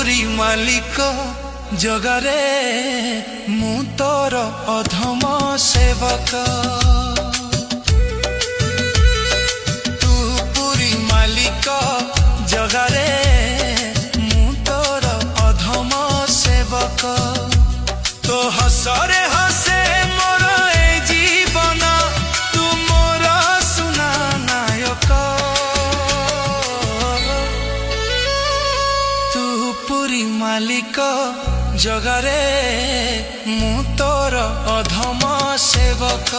पुरी मालिक जगारे मु तोर अधम सेवक। तू पुरी मालिक जगारे मु तोर अधम सेवक। तो हसरे हसे मोर ए जीवन तू मोर सुना नायक। तू पुरी मालिक जगारे मु तोर अधम सेवक।